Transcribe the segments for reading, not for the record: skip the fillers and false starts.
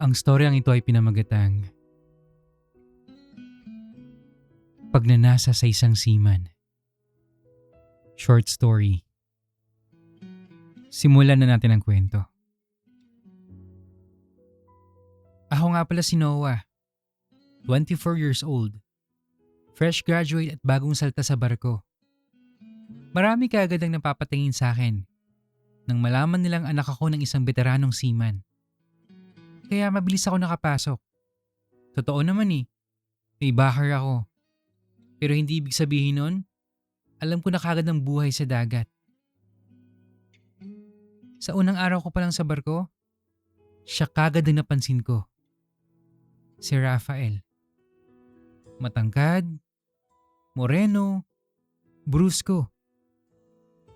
Ang storyang ito ay pinamagatang Pagnanasa sa isang seaman. Short story. Simulan na natin ang kwento. Ako nga pala si Noah, 24 years old, fresh graduate at bagong salta sa barko. Marami kaagad ang napapatingin sa akin nang malaman nilang anak ako ng isang veteranong seaman. Kaya mabilis ako nakapasok. Totoo naman may backer ako. Pero hindi ibig sabihin nun, alam ko na kagad ang buhay sa dagat. Sa unang araw ko pa lang sa barko, siya kagad ang napansin ko. Si Rafael. Matangkad, moreno, brusko.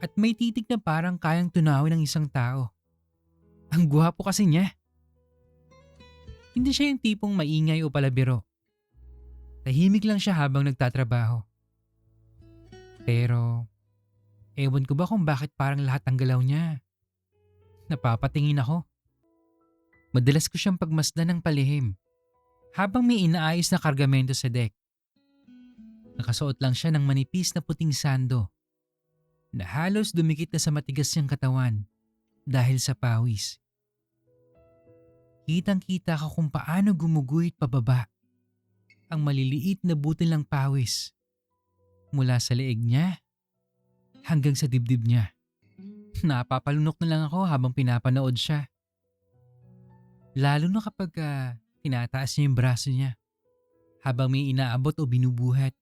At may titig na parang kayang tunawin ng isang tao. Ang gwapo kasi niya. Hindi siya yung tipong maingay o palabiro. Tahimik lang siya habang nagtatrabaho. Pero, ewan ko ba kung bakit parang lahat ng galaw niya. Napapatingin ako. Madalas ko siyang pagmasdan ng palihim habang may inaayos na kargamento sa deck. Nakasuot lang siya ng manipis na puting sando na halos dumikit na sa matigas niyang katawan dahil sa pawis. Kitang-kita ko kung paano gumuguhit pababa ang maliliit na butil ng pawis mula sa leeg niya hanggang sa dibdib niya. Napapalunok na lang ako habang pinapanood siya. Lalo na kapag tinataas niya yung braso niya habang may inaabot o binubuhat.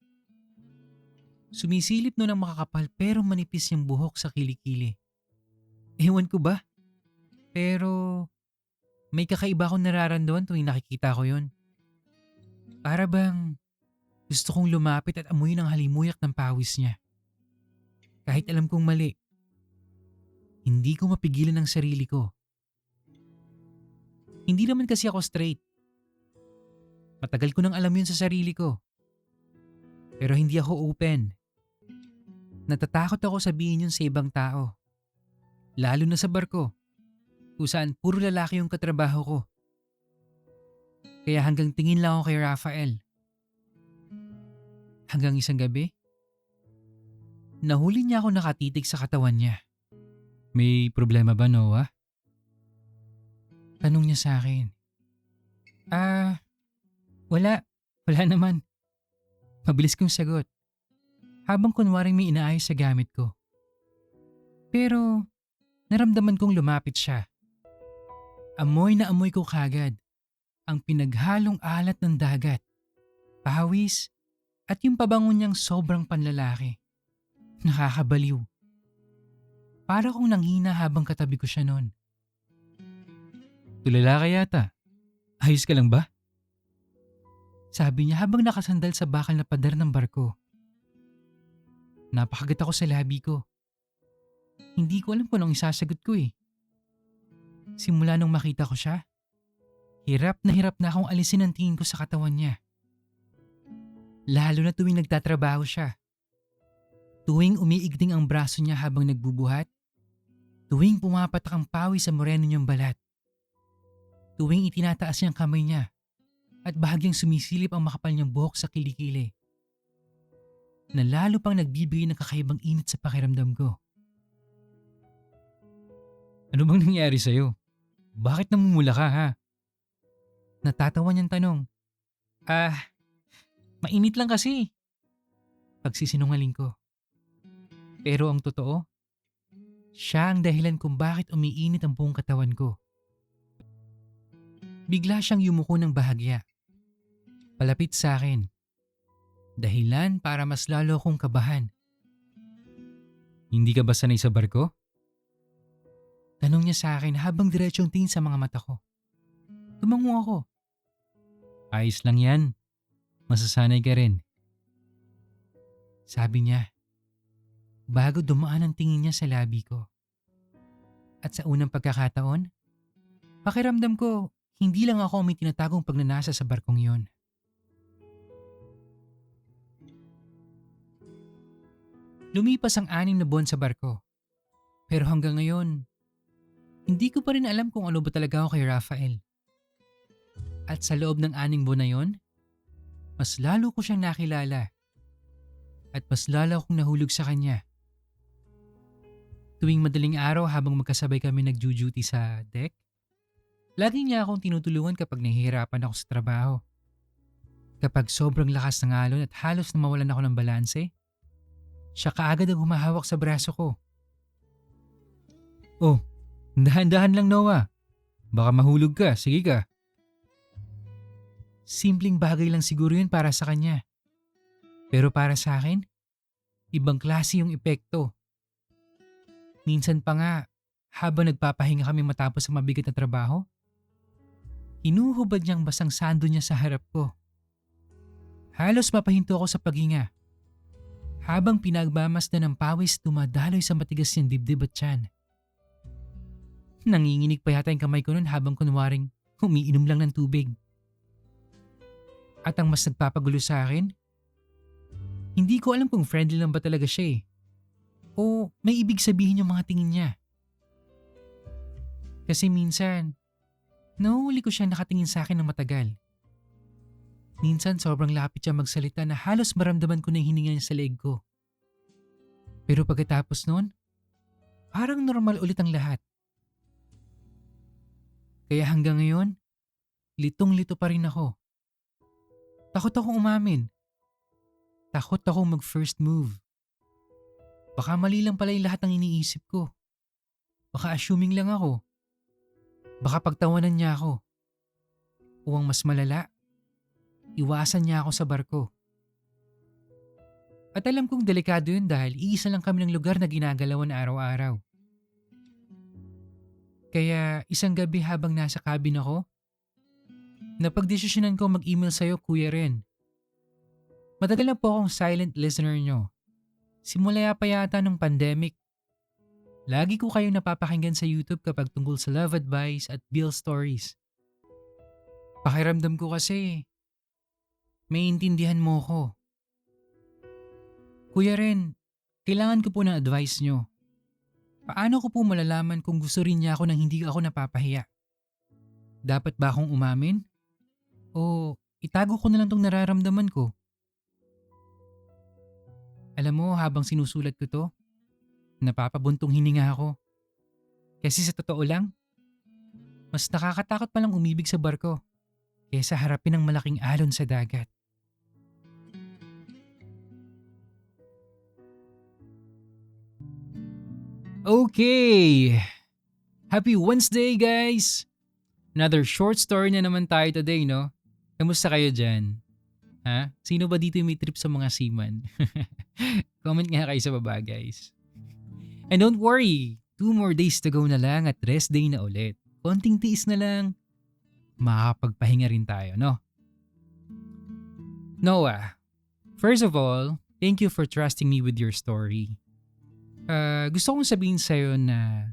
Sumisilip nun ang makakapal pero manipis yung buhok sa kilikili. Ewan ko ba? Pero may kakaiba akong nararamdaman tuwing nakikita ko yun. Para bang gusto kong lumapit at amuyin ang halimuyak ng pawis niya. Kahit alam kong mali, hindi ko mapigilan ang sarili ko. Hindi naman kasi ako straight. Matagal ko nang alam yun sa sarili ko. Pero hindi ako open. Natatakot ako sabihin yun sa ibang tao. Lalo na sa barko, kung saan puro lalaki yung katrabaho ko. Kaya hanggang tingin lang ako kay Rafael. Hanggang isang gabi, nahuli niya ako nakatitig sa katawan niya. May problema ba, Noah? Tanong niya sa akin. Wala. Wala naman. Mabilis kong sagot. Habang kunwaring may inaayos sa gamit ko. Pero naramdaman kong lumapit siya. Amoy na amoy ko kagad ang pinaghalong alat ng dagat, pawis, at yung pabango niyang sobrang panlalaki. Nakakabaliw. Para kong nanghina habang katabi ko siya noon. Tulala ka yata. Ayos ka lang ba? Sabi niya habang nakasandal sa bakal na pader ng barko. Napakagat ako sa labi ko. Hindi ko alam kung anong isasagot ko Simula nung makita ko siya, hirap na akong alisin ang tingin ko sa katawan niya. Lalo na tuwing nagtatrabaho siya. Tuwing umiigting ang braso niya habang nagbubuhat. Tuwing pumapatak ang pawis sa moreno niyang balat. Tuwing itinataas niyang kamay niya at bahagyang sumisilip ang makapal niyang buhok sa kilikili. Na lalo pang nagbibigay ng kakaibang init sa pakiramdam ko. Ano bang nangyari sa'yo? Bakit namumula ka ha? Natatawa niyang tanong. Mainit lang kasi. Pagsisinungaling ko. Pero ang totoo, siya ang dahilan kung bakit umiinit ang buong katawan ko. Bigla siyang yumuko ng bahagya. Palapit sa akin. Dahilan para mas lalo akong kabahan. Hindi ka ba sanay sa barko? Tanong niya sa akin habang diretsong tingin sa mga mata ko. Tumango ako. Ayos lang yan. Masasanay ka rin. Sabi niya, bago dumaan ang tingin niya sa labi ko. At sa unang pagkakataon, pakiramdam ko hindi lang ako may tinatagong pagnanasa sa barkong yon. Lumipas ang 6 na buwan sa barko. Pero hanggang ngayon, hindi ko pa rin alam kung ano ba talaga ako kay Rafael. At sa loob ng 6 buwan na yon, mas lalo ko siyang nakilala at mas lalo akong nahulog sa kanya. Tuwing madaling araw habang magkasabay kami nag-duty sa deck, lagi niya akong tinutulungan kapag nahihirapan ako sa trabaho. Kapag sobrang lakas ng alon at halos na mawalan ako ng balanse, siya kaagad ang humahawak sa braso ko. Oh, dahan-dahan lang Noah. Baka mahulog ka, sige ka. Simpleng bagay lang siguro yun para sa kanya. Pero para sa akin, ibang klase yung epekto. Minsan pa nga, habang nagpapahinga kami matapos ang mabigat na trabaho, hinuhubad niyang basang sando niya sa harap ko. Halos mapahinto ako sa paghinga. Habang pinagmamasdan ng pawis dumadaloy sa matigas niyang dibdib at tiyan. Nanginginig pa yata yung kamay ko noon habang kunwaring umiinom lang ng tubig. At ang mas nagpapagulo sa akin, hindi ko alam kung friendly lang ba talaga siya o may ibig sabihin yung mga tingin niya. Kasi minsan, nahuli ko siya nakatingin sa akin ng matagal. Minsan sobrang lapit siya magsalita na halos maramdaman ko na yung hininga niya sa leeg ko. Pero pagkatapos noon, parang normal ulit ang lahat. Kaya hanggang ngayon, litong-lito pa rin ako. Takot akong umamin. Takot akong mag-first move. Baka mali lang pala yung lahat ng iniisip ko. Baka assuming lang ako. Baka pagtawanan niya ako. O ang mas malala, iwasan niya ako sa barko. At alam kong delikado yun dahil iisa lang kami ng lugar na ginagalawan araw-araw. Kaya isang gabi habang nasa cabin ako, napagdesisyonan ko mag-email sa'yo, Kuya Ren. Matagal na po akong silent listener nyo. Simula pa yata ng pandemic. Lagi ko kayong napapakinggan sa YouTube kapag tungkol sa love advice at bill stories. Pakiramdam ko kasi, may intindihan mo ko. Kuya Ren, kailangan ko po ng advice nyo. Paano ko po malalaman kung gusto rin niya ako nang hindi ako napapahiya? Dapat ba akong umamin? O itago ko na lang tong nararamdaman ko? Alam mo, habang sinusulat ko to, napapabuntong hininga ako. Kasi sa totoo lang, mas nakakatakot palang umibig sa barko kaysa harapin ang malaking alon sa dagat. Okay! Happy Wednesday, guys! Another short story na naman tayo today, no? Kamusta kayo dyan? Ha? Sino ba dito yung may trip sa mga seaman? Comment nga kayo sa baba, guys. And don't worry, 2 more days to go na lang at rest day na ulit. Konting tiis na lang, makakapagpahinga rin tayo, no? Noah, first of all, thank you for trusting me with your story. Gusto kong sabihin sa'yo na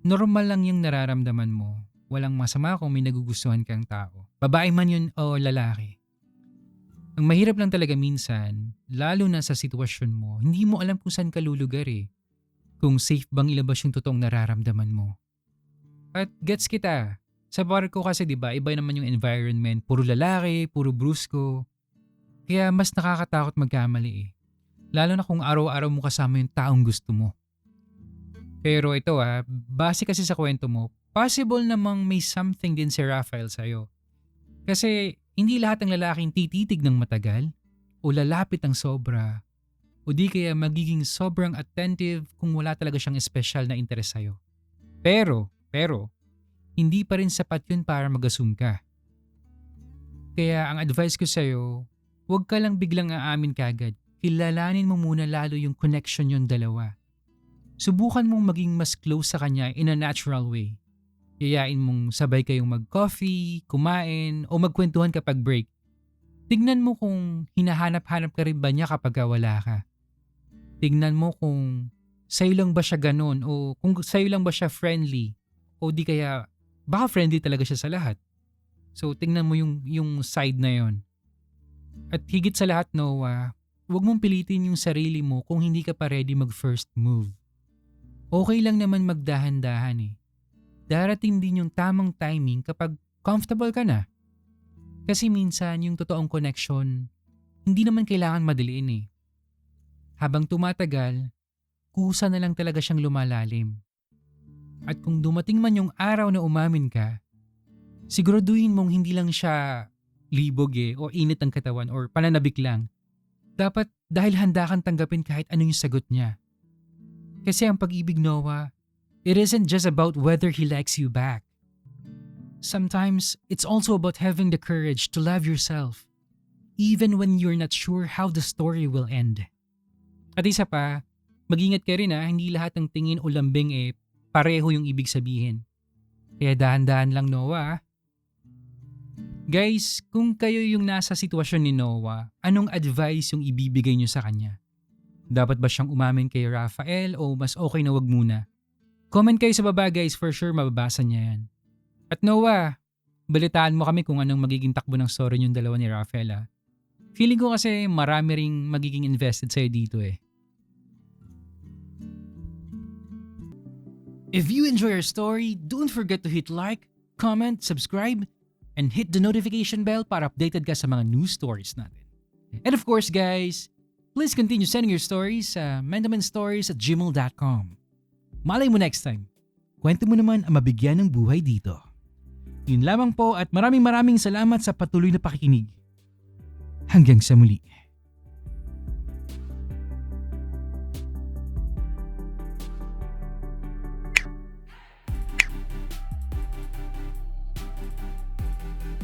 normal lang yung nararamdaman mo. Walang masama kung may nagugustuhan kang tao. Babae man yun o lalaki. Ang mahirap lang talaga minsan, lalo na sa sitwasyon mo, hindi mo alam kung saan ka lulugar eh. Kung safe bang ilabas yung totoong nararamdaman mo. At gets kita. Sa barko kasi 'di ba, iba naman yung environment, puro lalaki, puro brusko. Kaya mas nakakatakot magkamali eh. Lalo na kung araw-araw mo kasama yung taong gusto mo. Pero ito base kasi sa kwento mo, possible namang may something din si Rafael sa'yo. Kasi hindi lahat ng lalaking tititig ng matagal o lalapit ng sobra o di kaya magiging sobrang attentive kung wala talaga siyang espesyal na interes sa'yo. Pero, hindi pa rin sapat yun para mag-assume ka. Kaya ang advice ko sa'yo, huwag ka lang biglang aamin kagad. Kilalanin mo muna lalo yung connection yung dalawa. Subukan mong maging mas close sa kanya in a natural way. Yayain mong sabay kayong mag-coffee, kumain, o magkwentuhan kapag break. Tignan mo kung hinahanap-hanap ka rin ba niya kapag wala ka. Tignan mo kung sa'yo lang ba siya ganun o kung sa'yo lang ba siya friendly o di kaya baka friendly talaga siya sa lahat. So tignan mo yung side na yon. At higit sa lahat Noah, huwag mong pilitin yung sarili mo kung hindi ka pa ready mag-first move. Okay lang naman magdahan-dahan eh. Darating din yung tamang timing kapag comfortable ka na. Kasi minsan yung totoong connection, hindi naman kailangan madaliin eh. Habang tumatagal, kusa na lang talaga siyang lumalalim. At kung dumating man yung araw na umamin ka, siguraduhin mong hindi lang siya libog o init ang katawan or pananabik lang. Dapat dahil handa kang tanggapin kahit ano yung sagot niya. Kasi ang pag-ibig, Noah, it isn't just about whether he likes you back. Sometimes, it's also about having the courage to love yourself, even when you're not sure how the story will end. At isa pa, mag-ingat ka rin hindi lahat ng tingin o lambing pareho yung ibig sabihin. Kaya dahan-dahan lang, Noah. Guys, kung kayo yung nasa sitwasyon ni Noah, anong advice yung ibibigay nyo sa kanya? Dapat ba siyang umamin kay Rafael o mas okay na wag muna? Comment kayo sa baba guys, for sure mababasa niya yan. At Noah, balitaan mo kami kung anong magiging takbo ng story niyong dalawa ni Rafael. Feeling ko kasi marami ring magiging invested sa'yo dito eh. If you enjoy our story, don't forget to hit like, comment, subscribe, and hit the notification bell para updated ka sa mga news stories natin. And of course guys, please continue sending your stories sa mendamanstories@gmail.com. Malay mo next time, kwento mo naman ang mabigyan ng buhay dito. Yun lamang po at maraming salamat sa patuloy na pakikinig. Hanggang sa muli.